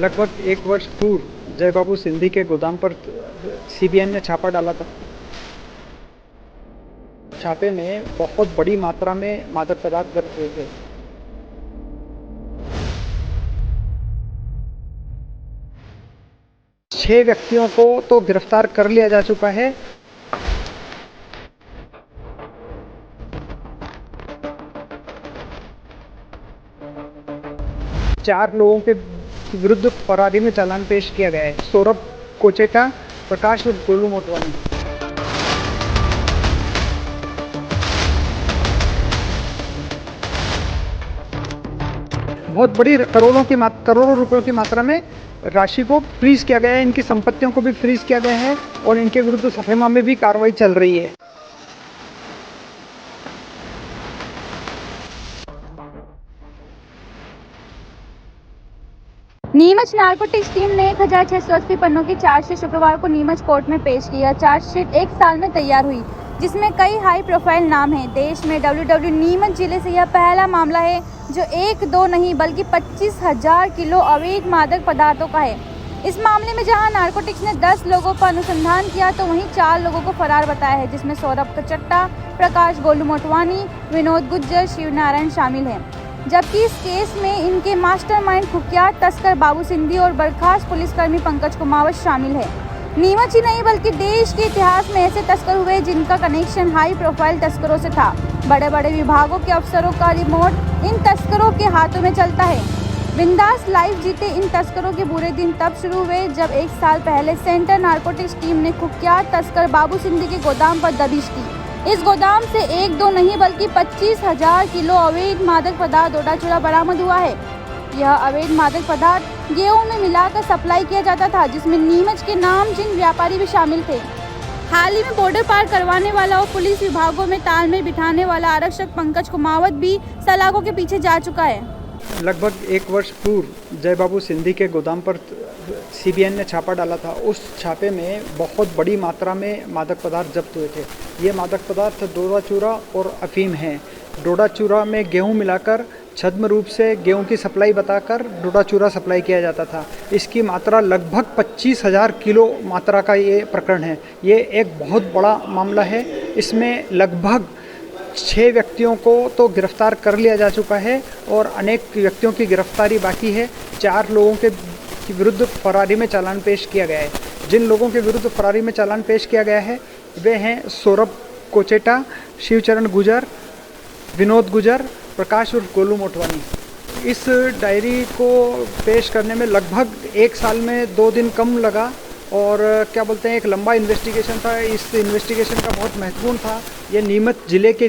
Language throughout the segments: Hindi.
लगभग 1 वर्ष पूर्व जय बाबू सिंधी के गोदाम पर सीबीआई ने छापा डाला था। छापे में बहुत बड़ी मात्रा में मादक पदार्थ जब्त हुए थे। छह व्यक्तियों को तो गिरफ्तार कर लिया जा चुका है। चार लोगों के विरुद्ध फरारी में चालान पेश किया गया है। सौरभ कोचेटा, प्रकाश और गोलू मोटवानी। बहुत बड़ी करोड़ों रुपयों की मात्रा में राशि को फ्रीज किया गया है। इनकी संपत्तियों को भी फ्रीज किया गया है और इनके विरुद्ध सफेमा में भी कार्रवाई चल रही है। नीमच नारकोटिक्स टीम ने 1680 पन्नों की चार्जशीट शुक्रवार को नीमच कोर्ट में पेश किया। चार्जशीट 1 साल में तैयार हुई, जिसमें कई हाई प्रोफाइल नाम हैं। देश में WW नीमच जिले से यह पहला मामला है जो 1-2 नहीं बल्कि 25,000 किलो अवैध मादक पदार्थों का है। इस मामले में जहां नारकोटिक्स ने 10 लोगों पर अनुसंधान किया तो वहीं 4 लोगों को फरार बताया है, जिसमें सौरभ कोचेटा, प्रकाश गोलू मोटवानी, विनोद गुज्जर, शिवनारायण शामिल हैं। जबकि इस केस में इनके मास्टरमाइंड कुख्यात तस्कर बाबू सिंधी और बर्खास्त पुलिसकर्मी पंकज कुमावत शामिल है। नीमच ही नहीं बल्कि देश के इतिहास में ऐसे तस्कर हुए जिनका कनेक्शन हाई प्रोफाइल तस्करों से था। बड़े बड़े विभागों के अफसरों का रिमोट इन तस्करों के हाथों में चलता है। बिंदास लाइफ जीते इन तस्करों के बुरे दिन तब शुरू हुए जब 1 साल पहले सेंटर नारकोटिक्स टीम ने कुख्यात तस्कर बाबू सिंधी के गोदाम पर दबिश की। इस गोदाम से 1-2 नहीं बल्कि 25,000 किलो अवैध मादक पदार्थ डोडा-चूड़ा बरामद हुआ है। यह अवैध मादक पदार्थ गेहूं में मिलाकर सप्लाई किया जाता था, जिसमें नीमच के नामचीन व्यापारी भी शामिल थे। हाल ही में बॉर्डर पार करवाने वाला और पुलिस विभागों में तालमेल बिठाने वाला आरक्षक पंकज कुमावत भी सलाखों के पीछे जा चुका है। लगभग 1 वर्ष पूर्व जय बाबू सिंधी के गोदाम पर सीबीआई ने छापा डाला था। उस छापे में बहुत बड़ी मात्रा में मादक पदार्थ जब्त हुए थे। ये मादक पदार्थ डोडा-चूड़ा और अफीम हैं। डोडा-चूड़ा में गेहूं मिलाकर छद्म रूप से गेहूं की सप्लाई बताकर डोडा-चूड़ा सप्लाई किया जाता था। इसकी मात्रा लगभग 25,000 किलो मात्रा का ये प्रकरण है। ये एक बहुत बड़ा मामला है। इसमें लगभग 6 व्यक्तियों को तो गिरफ्तार कर लिया जा चुका है और अनेक व्यक्तियों की गिरफ्तारी बाकी है। 4 लोगों के विरुद्ध फरारी में चालान पेश किया गया है। जिन लोगों के विरुद्ध फरारी में चालान पेश किया गया है वे हैं सौरभ कोचेटा, शिवचरण गुजर, विनोद गुजर, प्रकाश और गोलू मोटवानी। इस डायरी को पेश करने में लगभग 1 साल में 2 दिन कम लगा और क्या बोलते हैं एक लंबा इन्वेस्टिगेशन था। इस इन्वेस्टिगेशन का बहुत महत्वपूर्ण था। ये नीमच जिले के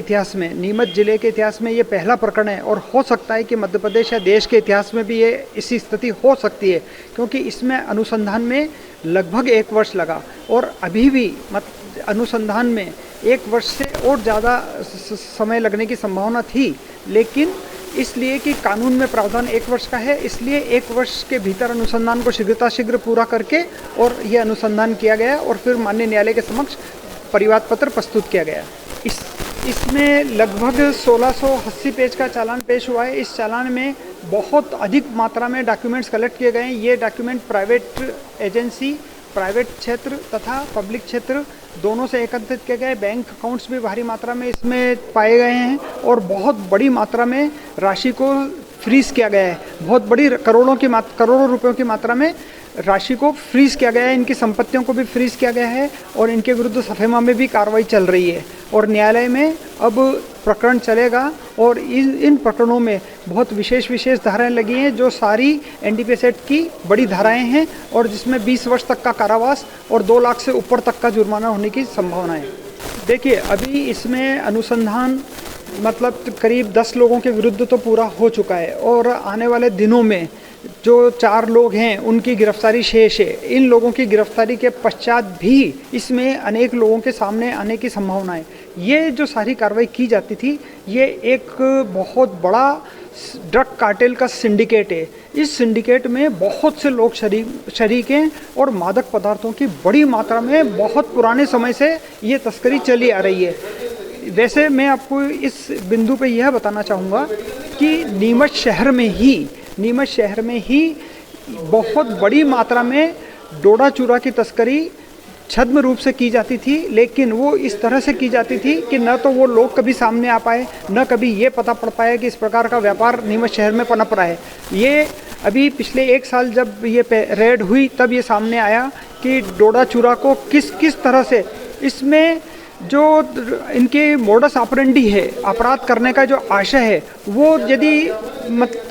इतिहास में ये पहला प्रकरण है और हो सकता है कि मध्य प्रदेश या देश के इतिहास में भी ये इसी स्थिति हो सकती है, क्योंकि इसमें अनुसंधान में लगभग 1 वर्ष लगा और अभी भी अनुसंधान में 1 वर्ष से और ज़्यादा समय लगने की संभावना थी, लेकिन इसलिए कि कानून में प्रावधान 1 वर्ष का है, इसलिए 1 वर्ष के भीतर अनुसंधान को शीघ्र पूरा करके और ये अनुसंधान किया गया और फिर माननीय न्यायालय के समक्ष परिवाद पत्र प्रस्तुत किया गया। इसमें लगभग 1680 पेज का चालान पेश हुआ है। इस चालान में बहुत अधिक मात्रा में डॉक्यूमेंट्स कलेक्ट किए गए हैं। ये डॉक्यूमेंट प्राइवेट एजेंसी, प्राइवेट क्षेत्र तथा पब्लिक क्षेत्र दोनों से एकत्रित किए गए। बैंक अकाउंट्स भी भारी मात्रा में इसमें पाए गए हैं और बहुत बड़ी मात्रा में राशि को फ्रीज किया गया है। बहुत बड़ी करोड़ों रुपयों की मात्रा में राशि को फ्रीज किया गया है। इनकी संपत्तियों को भी फ्रीज किया गया है और इनके विरुद्ध सफेमा में भी कार्रवाई चल रही है और न्यायालय में अब प्रकरण चलेगा और इन प्रकरणों में बहुत विशेष धाराएं लगी हैं जो सारी NDPS एक्ट की बड़ी धाराएं हैं और जिसमें 20 वर्ष तक का कारावास और 2 लाख से ऊपर तक का जुर्माना होने की संभावना है। देखिए, अभी इसमें अनुसंधान करीब 10 लोगों के विरुद्ध तो पूरा हो चुका है और आने वाले दिनों में जो 4 लोग हैं उनकी गिरफ्तारी शेष है। इन लोगों की गिरफ्तारी के पश्चात भी इसमें अनेक लोगों के सामने आने की संभावना है। ये जो सारी कार्रवाई की जाती थी ये एक बहुत बड़ा ड्रग कार्टेल का सिंडिकेट है। इस सिंडिकेट में बहुत से लोग शरीक हैं और मादक पदार्थों की बड़ी मात्रा में बहुत पुराने समय से ये तस्करी चली आ रही है। वैसे मैं आपको इस बिंदु पे यह बताना चाहूँगा कि नीमच शहर में ही बहुत बड़ी मात्रा में डोडा चूरा की तस्करी छद्म रूप से की जाती थी, लेकिन वो इस तरह से की जाती थी कि न तो वो लोग कभी सामने आ पाए, न कभी ये पता पड़ पाया कि इस प्रकार का व्यापार नीमच शहर में पनप रहा है। ये अभी पिछले 1 साल जब ये रेड हुई तब ये सामने आया कि डोडा चूरा को किस किस तरह से इसमें जो इनके मोडस ऑपरेंडी है, अपराध करने का जो आशय है, वो यदि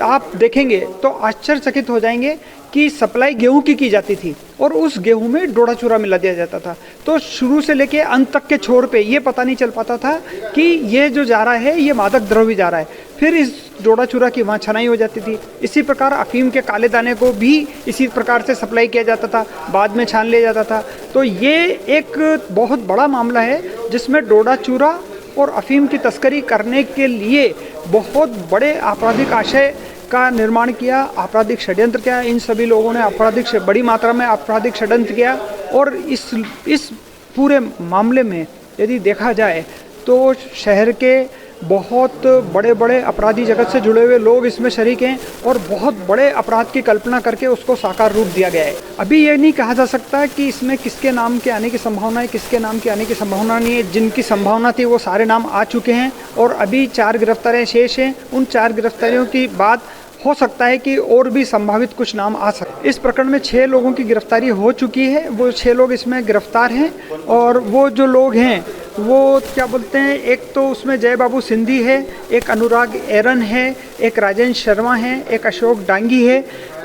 आप देखेंगे तो आश्चर्यचकित हो जाएंगे कि सप्लाई गेहूं की जाती थी और उस गेहूं में डोडा चूरा मिला दिया जाता था। तो शुरू से लेके अंत तक के छोर पे ये पता नहीं चल पाता था कि ये जो जा रहा है ये मादक द्रव्य जा रहा है। फिर इस डोडा चूरा की वहाँ छनाई हो जाती थी। इसी प्रकार अफीम के काले दाने को भी इसी प्रकार से सप्लाई किया जाता था, बाद में छान लिया जाता था। तो ये एक बहुत बड़ा मामला है जिसमें डोडा चूरा और अफीम की तस्करी करने के लिए बहुत बड़े आपराधिक आशय का निर्माण किया, आपराधिक षड्यंत्र किया। इन सभी लोगों ने बड़ी मात्रा में आपराधिक षड्यंत्र किया और इस पूरे मामले में यदि देखा जाए तो शहर के बहुत बड़े बड़े अपराधी जगत से जुड़े हुए लोग इसमें शरीक हैं और बहुत बड़े अपराध की कल्पना करके उसको साकार रूप दिया गया है। अभी ये नहीं कहा जा सकता कि इसमें किसके नाम के आने की संभावना है, किसके नाम के आने की संभावना नहीं है। जिनकी संभावना थी वो सारे नाम आ चुके हैं और अभी 4 गिरफ्तारियां शेष हैं। उन 4 गिरफ्तारियों की बाद हो सकता है कि और भी संभावित कुछ नाम आ सकते। इस प्रकरण में 6 लोगों की गिरफ्तारी हो चुकी है। वो 6 लोग इसमें गिरफ्तार हैं और वो जो लोग हैं वो क्या बोलते हैं, एक तो उसमें जय बाबू सिंधी है, एक अनुराग एरन है, एक राजेंद्र शर्मा है, एक अशोक डांगी है,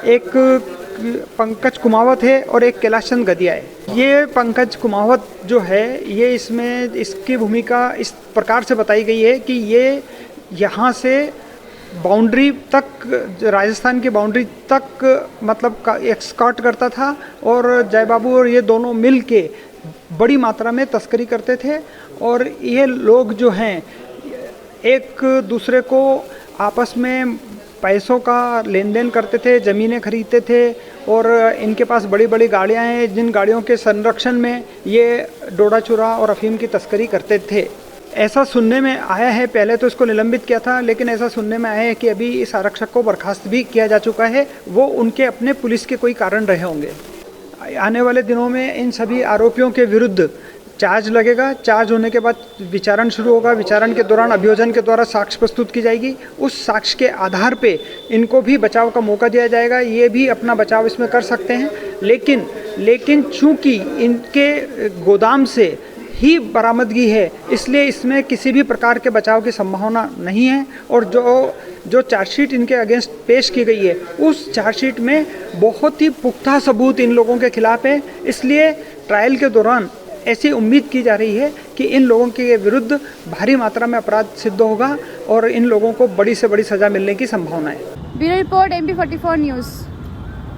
एक पंकज कुमावत है और एक कैलाश चंद गदिया है। ये पंकज कुमावत जो है ये इसकी भूमिका इस प्रकार से बताई गई है कि ये यहाँ से बाउंड्री तक, राजस्थान की बाउंड्री तक मतलब एक्सकॉर्ट करता था और जय बाबू और ये दोनों मिल के बड़ी मात्रा में तस्करी करते थे। और ये लोग जो हैं एक दूसरे को आपस में पैसों का लेन देन करते थे, ज़मीनें खरीदते थे और इनके पास बड़ी बड़ी गाड़ियां हैं जिन गाड़ियों के संरक्षण में ये डोडा चूरा और अफीम की तस्करी करते थे। ऐसा सुनने में आया है, पहले तो इसको निलंबित किया था, लेकिन ऐसा सुनने में आया है कि अभी इस आरक्षक को बर्खास्त भी किया जा चुका है। वो उनके अपने पुलिस के कोई कारण रहे होंगे। आने वाले दिनों में इन सभी आरोपियों के विरुद्ध चार्ज लगेगा। चार्ज होने के बाद विचारण शुरू होगा। विचारण के दौरान अभियोजन के द्वारा साक्ष्य प्रस्तुत की जाएगी। उस साक्ष्य के आधार पे इनको भी बचाव का मौका दिया जाएगा। ये भी अपना बचाव इसमें कर सकते हैं, लेकिन चूंकि इनके गोदाम से ही बरामदगी है इसलिए इसमें किसी भी प्रकार के बचाव की संभावना नहीं है। और जो चार्जशीट इनके अगेंस्ट पेश की गई है उस चार्जशीट में बहुत ही पुख्ता सबूत इन लोगों के खिलाफ है। इसलिए ट्रायल के दौरान ऐसी उम्मीद की जा रही है कि इन लोगों के विरुद्ध भारी मात्रा में अपराध सिद्ध होगा और इन लोगों को बड़ी से बड़ी सजा मिलने की संभावना है। Bureau report MP44 news.